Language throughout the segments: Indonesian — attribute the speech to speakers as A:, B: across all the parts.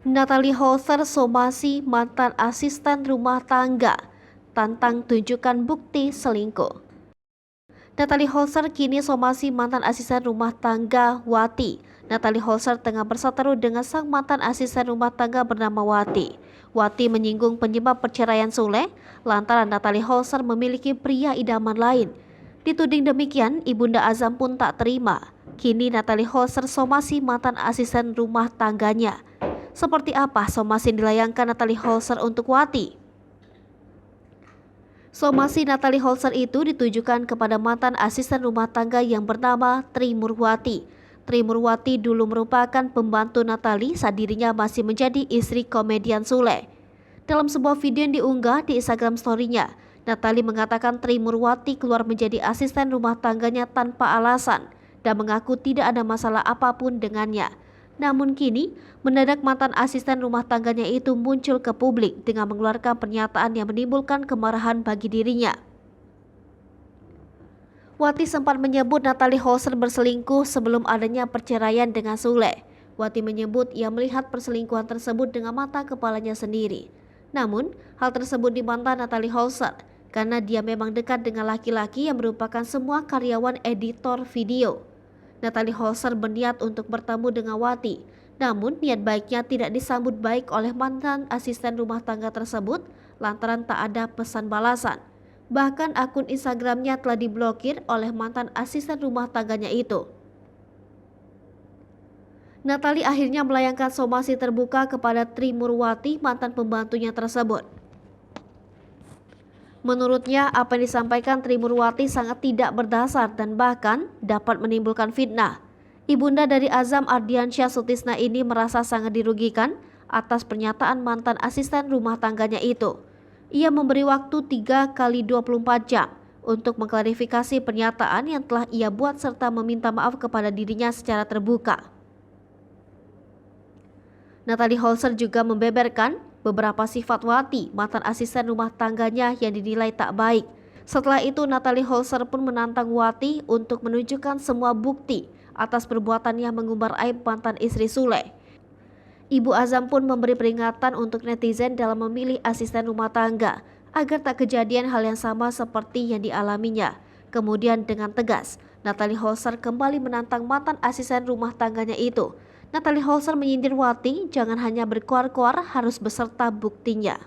A: Natalie Holzer somasi mantan asisten rumah tangga, tantang tunjukkan bukti selingkuh. Natalie Holzer kini somasi mantan asisten rumah tangga Wati. Natalie Holzer tengah berseteru dengan sang mantan asisten rumah tangga bernama Wati. Wati menyinggung penyebab perceraian Sule lantaran Natalie Holzer memiliki pria idaman lain. Dituding demikian, Ibunda Azam pun tak terima. Kini Natalie Holzer somasi mantan asisten rumah tangganya. Seperti apa somasi yang dilayangkan Natalie Holzer untuk Wati? Somasi Natalie Holzer itu ditujukan kepada mantan asisten rumah tangga yang bernama Tri Murwati. Tri Murwati dulu merupakan pembantu Natalie saat dirinya masih menjadi istri komedian Sule. Dalam sebuah video yang diunggah di Instagram story-nya, Natalie mengatakan Tri Murwati keluar menjadi asisten rumah tangganya tanpa alasan dan mengaku tidak ada masalah apapun dengannya. Namun kini, mendadak mantan asisten rumah tangganya itu muncul ke publik dengan mengeluarkan pernyataan yang menimbulkan kemarahan bagi dirinya. Wati sempat menyebut Natalie Holzer berselingkuh sebelum adanya perceraian dengan Sule. Wati menyebut ia melihat perselingkuhan tersebut dengan mata kepalanya sendiri. Namun, hal tersebut dibantah Natalie Holzer karena dia memang dekat dengan laki-laki yang merupakan semua karyawan editor video. Natalie Holzer berniat untuk bertemu dengan Wati, namun niat baiknya tidak disambut baik oleh mantan asisten rumah tangga tersebut lantaran tak ada pesan balasan. Bahkan akun Instagramnya telah diblokir oleh mantan asisten rumah tangganya itu. Natalie akhirnya melayangkan somasi terbuka kepada Tri Murwati, mantan pembantunya tersebut. Menurutnya, apa yang disampaikan Tri Murwati sangat tidak berdasar dan bahkan dapat menimbulkan fitnah. Ibunda dari Azam Ardiansyah Sutisna ini merasa sangat dirugikan atas pernyataan mantan asisten rumah tangganya itu. Ia memberi waktu 3 kali 24 jam untuk mengklarifikasi pernyataan yang telah ia buat serta meminta maaf kepada dirinya secara terbuka. Natalie Holzer juga membeberkan beberapa sifat Wati, mantan asisten rumah tangganya yang dinilai tak baik. Setelah itu, Natalie Holzer pun menantang Wati untuk menunjukkan semua bukti atas perbuatannya mengumbar aib mantan istri Sule. Ibu Azam pun memberi peringatan untuk netizen dalam memilih asisten rumah tangga agar tak kejadian hal yang sama seperti yang dialaminya. Kemudian dengan tegas, Natalie Holzer kembali menantang mantan asisten rumah tangganya itu. Natalie Holzer menyindir Wati jangan hanya berkuar-kuar, harus beserta buktinya.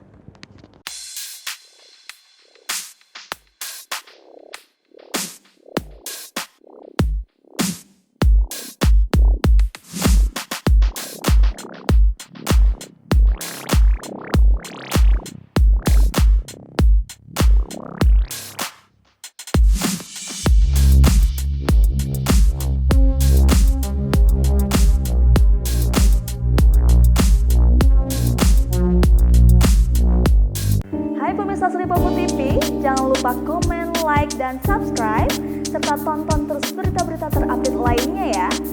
B: Sripopo TV, jangan lupa komen, like, dan subscribe, serta tonton terus berita-berita terupdate lainnya ya.